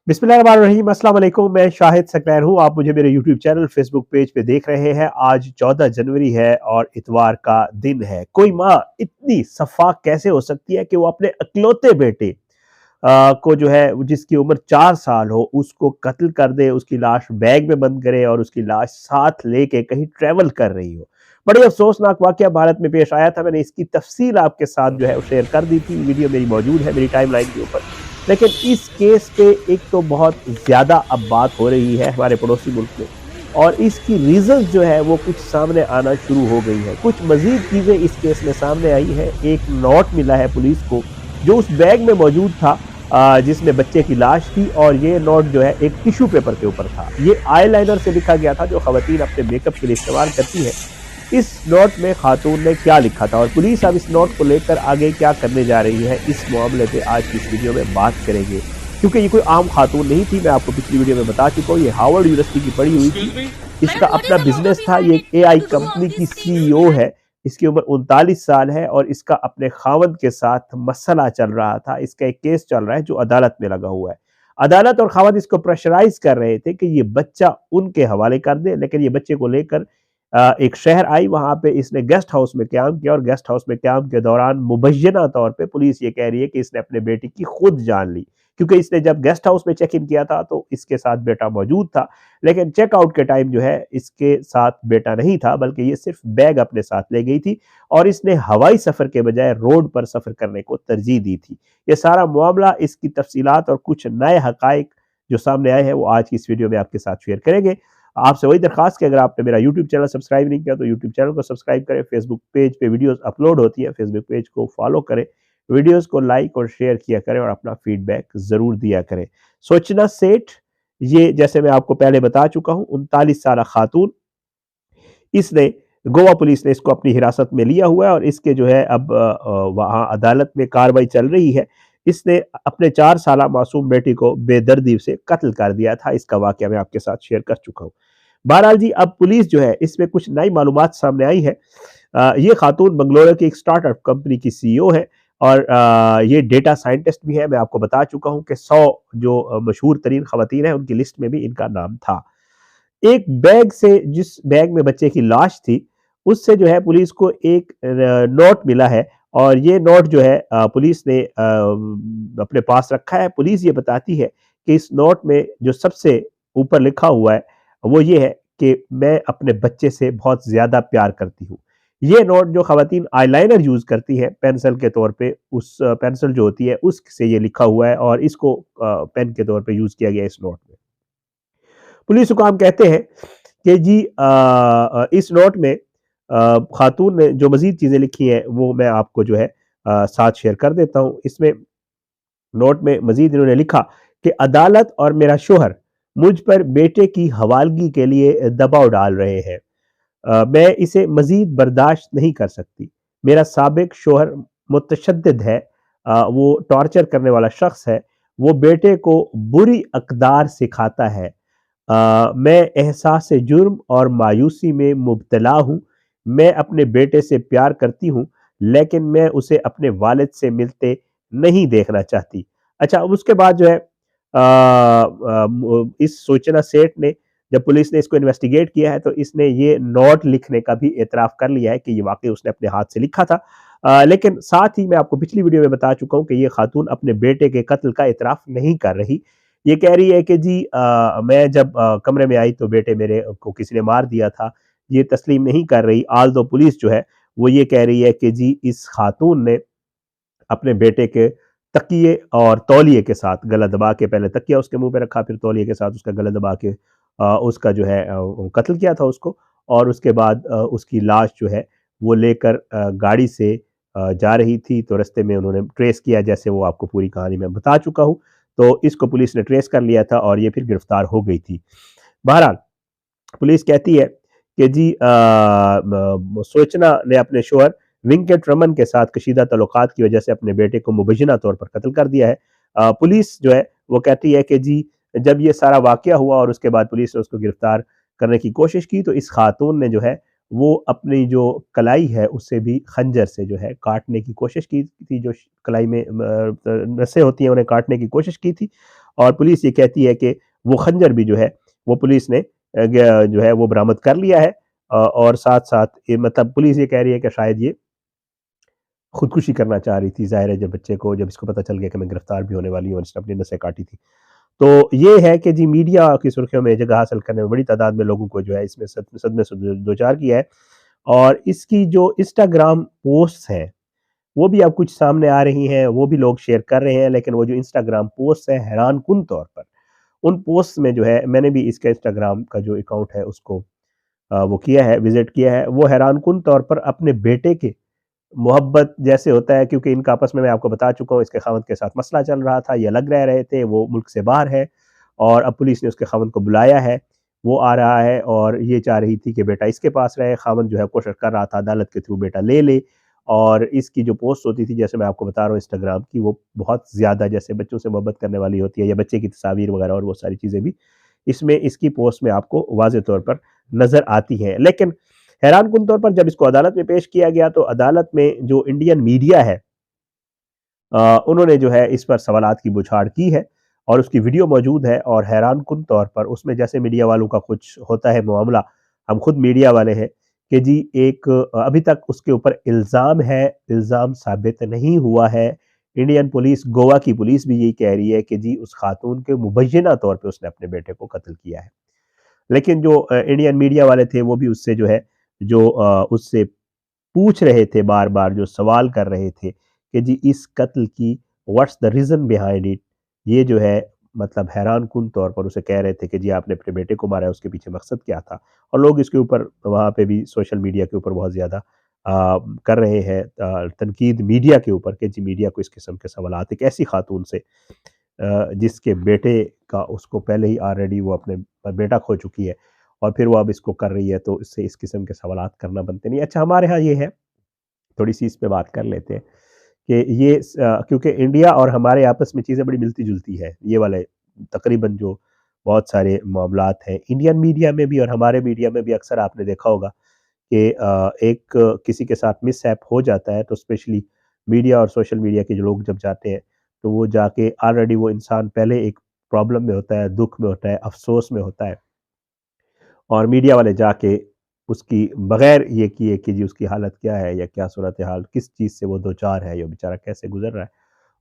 बिस्मिल्लाहिर्रहमानिर्रहीम, अस्सलाम वालेकुम। मैं शाहिद सकलैन हूँ। आप मुझे मेरे यूट्यूब चैनल, फेसबुक पेज पे देख रहे हैं। आज 14 जनवरी है और इतवार का दिन है। कोई माँ इतनी सफाक कैसे हो सकती है कि वो अपने इकलौते बेटे को जो है जिसकी उम्र 4 साल हो उसको कत्ल कर दे, उसकी लाश बैग में बंद करे और उसकी लाश साथ लेके कहीं ट्रैवल कर रही हो। बड़ी अफसोसनाक वाकया भारत में पेश आया था। मैंने इसकी तफसील आपके साथ जो है वो शेयर कर दी थी। वीडियो मेरी मौजूद है मेरी टाइमलाइन के ऊपर। लेकिन इस केस पे एक तो बहुत ज़्यादा अब बात हो रही है हमारे पड़ोसी मुल्क में, और इसकी रीज़न्स जो है वो कुछ सामने आना शुरू हो गई है। कुछ मज़ीद चीज़ें इस केस में सामने आई हैं। एक नोट मिला है पुलिस को जो उस बैग में मौजूद था, जिसमें बच्चे की लाश थी, और ये नोट जो है एक टिश्यू पेपर के ऊपर था। ये आईलाइनर से लिखा गया था जो ख़वातीन अपने मेकअप के लिए इस्तेमाल करती हैं। इस नोट में खातून ने क्या लिखा था और पुलिस अब इस नोट को लेकर आगे क्या करने जा रही है, इस मामले पे आज की इस वीडियो में बात करेंगे। क्योंकि ये कोई आम खातून नहीं थी, मैं आपको पिछली वीडियो में बता चुका हूँ। ये हार्वर्ड यूनिवर्सिटी की पढ़ी हुई थी, इसका अपना बिजनेस था। ये एक एआई कंपनी की सीईओ है। इसकी उम्र 39 साल है और इसका अपने खावंद के साथ मसला चल रहा था। इसका एक केस चल रहा है जो अदालत में लगा हुआ है। अदालत और खावंद इसको प्रेशराइज कर रहे थे कि ये बच्चा उनके हवाले कर दे, लेकिन ये बच्चे को लेकर एक शहर आई। वहां पे इसने गेस्ट हाउस में क्याम किया और गेस्ट हाउस में क्याम के दौरान मुबैना तौर पे पुलिस ये कह रही है कि इसने अपने बेटी की खुद जान ली, क्योंकि इसने जब गेस्ट हाउस में चेक इन किया था तो इसके साथ बेटा मौजूद था, लेकिन चेकआउट के टाइम जो है इसके साथ बेटा नहीं था, बल्कि ये सिर्फ बैग अपने साथ ले गई थी और इसने हवाई सफर के बजाय रोड पर सफर करने को तरजीह दी थी। ये सारा मामला, इसकी तफसीलात और कुछ नए हकाइक जो सामने आए हैं वो आज की इस वीडियो में आपके साथ शेयर करेंगे। आपसे वही दरखास्त कि अगर आपने मेरा यूट्यूब चैनल सब्सक्राइब नहीं किया तो यूट्यूब चैनल को सब्सक्राइब करें। फेसबुक पेज पे वीडियोस अपलोड होती है, फेसबुक पेज को फॉलो करें, वीडियोस को लाइक और शेयर किया करें और अपना फीडबैक जरूर दिया करें। सोचना सेठ, ये जैसे मैं आपको पहले बता चुका हूँ, 39 साल खातून, इसने गोवा पुलिस ने इसको अपनी हिरासत में लिया हुआ है और इसके जो है अब वहाँ अदालत में कार्रवाई चल रही है। इसने अपने 4 साल मासूम बेटी को बेदर्दी से कत्ल कर दिया था। इसका वाकया मैं आपके साथ शेयर कर चुका हूँ। बहरहाल जी, अब पुलिस जो है इसमें कुछ नई मालूमात सामने आई है। ये खातून बंगलौर की एक स्टार्टअप कंपनी की सीईओ है और ये डेटा साइंटिस्ट भी है। मैं आपको बता चुका हूँ कि 100 जो मशहूर तरीन खवातीन हैं उनकी लिस्ट में भी इनका नाम था। एक बैग से, जिस बैग में बच्चे की लाश थी, उससे जो है पुलिस को एक नोट मिला है और ये नोट जो है पुलिस ने अपने पास रखा है। पुलिस ये बताती है कि इस नोट में जो सबसे ऊपर लिखा हुआ है वो ये है कि मैं अपने बच्चे से बहुत ज्यादा प्यार करती हूँ। ये नोट जो खवातीन आईलाइनर यूज करती है पेंसिल के तौर पे, उस पेंसिल जो होती है उससे ये लिखा हुआ है और इसको पेन के तौर पे यूज किया गया इस नोट में। पुलिस हुकाम कहते हैं कि जी इस नोट में खातून ने जो मजीद चीजें लिखी हैं वो मैं आपको जो है साथ शेयर कर देता हूँ। इसमें नोट में मजीद इन्होंने लिखा कि अदालत और मेरा शोहर मुझ पर बेटे की हवालगी के लिए दबाव डाल रहे हैं। मैं इसे मजीद बर्दाश्त नहीं कर सकती। मेरा साबिक शोहर मुतशद्दिद है, वो टॉर्चर करने वाला शख्स है, वो बेटे को बुरी अकदार सिखाता है। मैं एहसास जुर्म और मायूसी में मुब्तला हूँ। मैं अपने बेटे से प्यार करती हूँ, लेकिन मैं उसे अपने वालिद से मिलते नहीं देखना चाहती। अच्छा, अब उसके बाद जो है इस सूचना सेठ ने, जब पुलिस ने इसको इन्वेस्टिगेट किया है तो इसने ये नोट लिखने का भी एतराफ़ कर लिया है कि ये वाक़ई उसने अपने हाथ से लिखा था। लेकिन साथ ही मैं आपको पिछली वीडियो में बता चुका हूँ कि ये खातून अपने बेटे के कत्ल का एतराफ़ नहीं कर रही। ये कह रही है कि जी मैं जब कमरे में आई तो बेटे मेरे को किसी ने मार दिया था। ये तस्लीम नहीं कर रही। आल्दो पुलिस जो है वो ये कह रही है कि जी इस खातून ने अपने बेटे के तकिए और तौलिए के साथ गला दबा के, पहले तकिया उसके मुंह पे रखा फिर तौलिए के साथ उसका गला दबा के उसका जो है कत्ल किया था उसको। और उसके बाद उसकी लाश जो है वो लेकर गाड़ी से जा रही थी तो रास्ते में उन्होंने ट्रेस किया, जैसे वो आपको पूरी कहानी में बता चुका हूँ। तो इसको पुलिस ने ट्रेस कर लिया था और ये फिर गिरफ्तार हो गई थी। बहरहाल पुलिस कहती है कि जी सोचना ने अपने शोहर विंकेट रमन के साथ कशीदा तल्लुकात की वजह से अपने बेटे को मुबैना तौर पर कत्ल कर दिया है। पुलिस जो है वो कहती है कि जी जब ये सारा वाकया हुआ और उसके बाद पुलिस ने उसको गिरफ्तार करने की कोशिश की तो इस खातून ने जो है वो अपनी जो कलाई है उससे भी खंजर से जो है काटने की कोशिश की थी, जो कलाई में नसें होती हैं उन्हें काटने की कोशिश की थी। और पुलिस ये कहती है कि वो खंजर भी जो है वो पुलिस ने जो है वो बरामद कर लिया है। और साथ साथ ये मतलब पुलिस ये कह रही है कि शायद ये खुदकुशी करना चाह रही थी, ज़ाहिर है जब बच्चे को, जब इसको पता चल गया कि मैं गिरफ्तार भी होने वाली हूँ और इसने अपनी नसें काटी थी। तो ये है कि जी मीडिया की सुर्खियों में जगह हासिल करने में बड़ी तादाद में लोगों को जो है इसमें सदमे से दो चार किया है। और इसकी जो इंस्टाग्राम पोस्ट्स हैं, वो भी अब कुछ सामने आ रही हैं, वो भी लोग शेयर कर रहे हैं, लेकिन वो जो इंस्टाग्राम पोस्ट्स हैं हैरानकुन तौर पर, उन पोस्ट्स में जो है मैंने भी इसका इंस्टाग्राम का जो अकाउंट है उसको वो किया है, विज़िट किया है, वो हैरानकुन तौर पर अपने बेटे के मोहब्बत जैसे होता है, क्योंकि इनका आपस में मैं आपको बता चुका हूँ इसके खावंद के साथ मसला चल रहा था, ये अलग रह रहे थे, वो मुल्क से बाहर है और अब पुलिस ने उसके खावंद को बुलाया है, वो आ रहा है और ये चाह रही थी कि बेटा इसके पास रहे, खावंद जो है कोशिश कर रहा था अदालत के थ्रू बेटा ले ले। और इसकी जो पोस्ट होती थी जैसे मैं आपको बता रहा हूँ इंस्टाग्राम की, वो बहुत ज़्यादा जैसे बच्चों से मोहब्बत करने वाली होती है या बच्चे की तस्वीर वगैरह और वो सारी चीज़ें भी इसमें इसकी पोस्ट में आपको वाज़े तौर पर नज़र आती हैं। लेकिन हैरानकुन तौर पर जब इसको अदालत में पेश किया गया तो अदालत में जो इंडियन मीडिया है उन्होंने जो है इस पर सवालात की बौछार की है और उसकी वीडियो मौजूद है। और हैरानकुन तौर पर उसमें जैसे मीडिया वालों का कुछ होता है मामला, हम खुद मीडिया वाले हैं कि जी एक अभी तक उसके ऊपर इल्ज़ाम है, इल्ज़ाम साबित नहीं हुआ है। इंडियन पुलिस, गोवा की पुलिस भी यही कह रही है कि जी उस खातून के मुबैना तौर पे उसने अपने बेटे को कत्ल किया है। लेकिन जो इंडियन मीडिया वाले थे वो भी उससे जो है जो उससे पूछ रहे थे, बार-बार जो सवाल कर रहे थे कि जी इस कत्ल की what's the reason behind it, ये जो है मतलब हैरानकुन तौर पर उसे कह रहे थे कि जी आपने अपने बेटे को मारा है, उसके पीछे मकसद क्या था? और लोग इसके ऊपर वहाँ पे भी सोशल मीडिया के ऊपर बहुत ज़्यादा कर रहे हैं तनकीद मीडिया के ऊपर कि जी मीडिया को इस किस्म के सवालात एक ऐसी खातून से जिसके बेटे का उसको पहले ही ऑलरेडी वो अपने बेटा खो चुकी है और फिर वो अब इसको कर रही है, तो इससे इस किस्म के सवालात करना बनते नहीं। अच्छा हमारे यहाँ ये है, थोड़ी-सी इस पे बात कर लेते हैं कि ये क्योंकि इंडिया और हमारे आपस में चीज़ें बड़ी मिलती-जुलती हैं, ये वाले तकरीबन जो बहुत सारे मामलात हैं, इंडियन मीडिया में भी और हमारे मीडिया में भी अक्सर आपने देखा होगा कि एक किसी के साथ मिसहैप हो जाता है तो स्पेशली मीडिया और सोशल मीडिया के जो लोग जब जाते हैं, तो वो जाके ऑलरेडी वो इंसान पहले एक प्रॉब्लम में होता है, दुःख में होता है, अफ़सोस में होता है और मीडिया वाले जाके उसकी बगैर ये किए कि जी उसकी हालत क्या है या क्या सूरत-ए-हाल, किस चीज़ से वो दो-चार है या बेचारा कैसे गुज़र रहा है,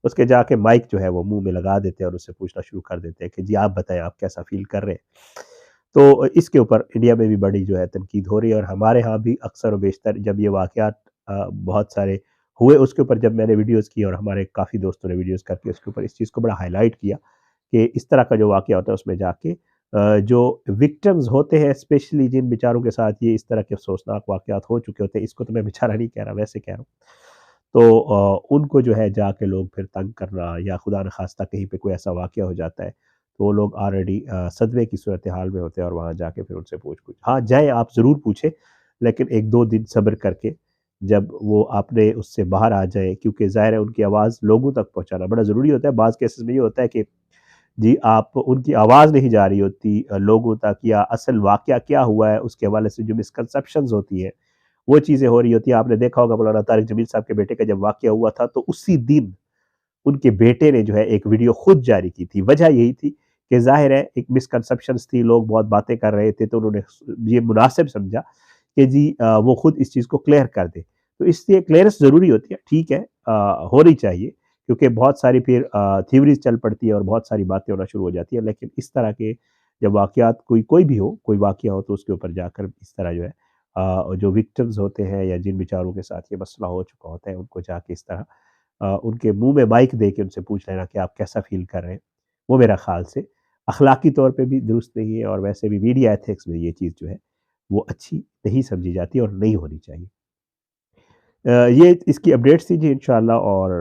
उसके जाके माइक जो है वो मुँह में लगा देते हैं और उससे पूछना शुरू कर देते हैं कि जी आप बताएँ आप कैसा फ़ील कर रहे हैं? तो इसके ऊपर इंडिया में भी बड़ी जो है तनकीद हो रही है और हमारे यहाँ भी अक्सर व बेशतर जब ये वाक़यात बहुत सारे हुए उसके ऊपर जब मैंने वीडियोज़ की और हमारे काफ़ी दोस्तों ने वीडियोज़ करके उसके ऊपर इस चीज़ को बड़ा हाइलाइट किया कि इस तरह का जो वाक़या होता है उसमें जाके जो विक्टिम्स होते हैं स्पेशली जिन बेचारों के साथ ये इस तरह के अफ़सोसनाक वाक़यात हो चुके होते हैं, इसको तो मैं बेचारा नहीं कह रहा, वैसे कह रहा हूँ। तो उनको जो है जाके लोग फिर तंग करना या खुदा न ख़ास्ता कहीं पे कोई ऐसा वाक़या हो जाता है, तो वो लोग ऑलरेडी सदमे की सूरत-ए-हाल में होते हैं और वहाँ जाके फिर उनसे पूछ-पूछ हाँ, जाएँ आप ज़रूर पूछें, लेकिन 1-2 दिन सब्र करके जब वो आपने उससे बाहर आ जाएँ क्योंकि ज़ाहिर है उनकी आवाज़ लोगों तक पहुँचाना बड़ा ज़रूरी होता है। बाज़ केसेज़ में ये होता है कि जी, आप उनकी आवाज़ नहीं जा रही होती लोगों तक या असल वाक़या क्या हुआ है उसके हवाले से जो मिसकंसेप्शंस होती हैं, वो चीज़ें हो रही होती हैं। आपने देखा होगा मौलाना तारिक जमील साहब के बेटे का जब वाक़या हुआ था तो उसी दिन उनके बेटे ने जो है एक वीडियो खुद जारी की थी। वजह यही थी कि ज़ाहिर है एक मिसकंसेप्शंस थी, लोग बहुत बातें कर रहे थे तो उन्होंने ये मुनासिब समझा कि जी वो खुद इस चीज़ को क्लियर कर दें। तो इसलिए क्लीयरेंस ज़रूरी होती है, ठीक है होनी चाहिए क्योंकि बहुत सारी फिर थ्योरीज़ चल पड़ती है और बहुत सारी बातें होना शुरू हो जाती हैं। लेकिन इस तरह के जब वाक़यात कोई कोई भी हो, कोई वाक़या हो तो उसके ऊपर जाकर इस तरह जो है जो विक्टिम्स होते हैं या जिन बेचारों के साथ ये मसला हो चुका होता है, उनको जाके इस तरह उनके मुँह में माइक दे के उनसे पूछ लेना कि आप कैसा फ़ील कर रहे हैं, वो मेरा ख़्याल से अख़लाक़ी तौर पे भी दुरुस्त नहीं है और वैसे भी मीडिया एथिक्स में ये चीज़ जो है, वो अच्छी नहीं समझी जाती और नहीं होनी चाहिए। ये इसकी अपडेट्स थी जी इंशाअल्लाह और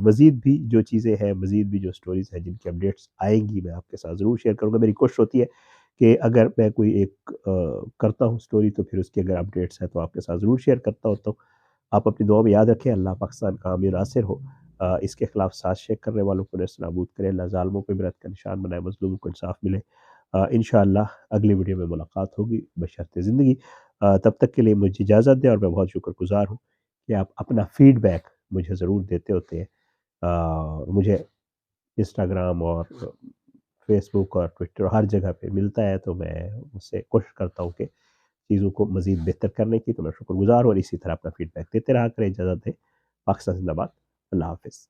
मज़ीद भी जो चीज़ें हैं, मज़ीद भी जो स्टोरीज़ हैं जिनकी अपडेट्स आएँगी मैं आपके साथ ज़रूर शेयर करूँगा। मेरी कोशिश होती है कि अगर मैं कोई एक करता हूँ स्टोरी तो फिर उसकी अगर अपडेट्स हैं तो आपके साथ ज़रूर शेयर करता हूँ। तो आप अपनी दुआ में याद रखें, अल्लाह पाकिस्तान का हामी और नासिर हो। इसके खिलाफ साज़िशें करने वालों को नेस्तनाबूद करे, अल्लाह ज़ालिमों को इबरत का निशान बनाए, मज़लूमों को इंसाफ़ मिले। इंशाअल्लाह अगली वीडियो में मुलाकात होगी बशर्ते ज़िंदगी। तब तक के लिए मुझे इजाज़त दें और मैं बहुत शुक्रगुज़ार हूँ कि आप अपना फ़ीडबैक मुझे ज़रूर देते होते हैं। मुझे इंस्टाग्राम और फ़ेसबुक और ट्विटर हर जगह पे मिलता है, तो मैं उससे कोशिश करता हूँ कि चीज़ों को मज़ीद बेहतर करने की। तो मैं शुक्रगुज़ार हूँ और इसी तरह अपना फ़ीडबैक देते रहा करें। इजाज़त दें। पाकिस्तान ज़िंदाबाद। अल्लाह हाफ़िज़।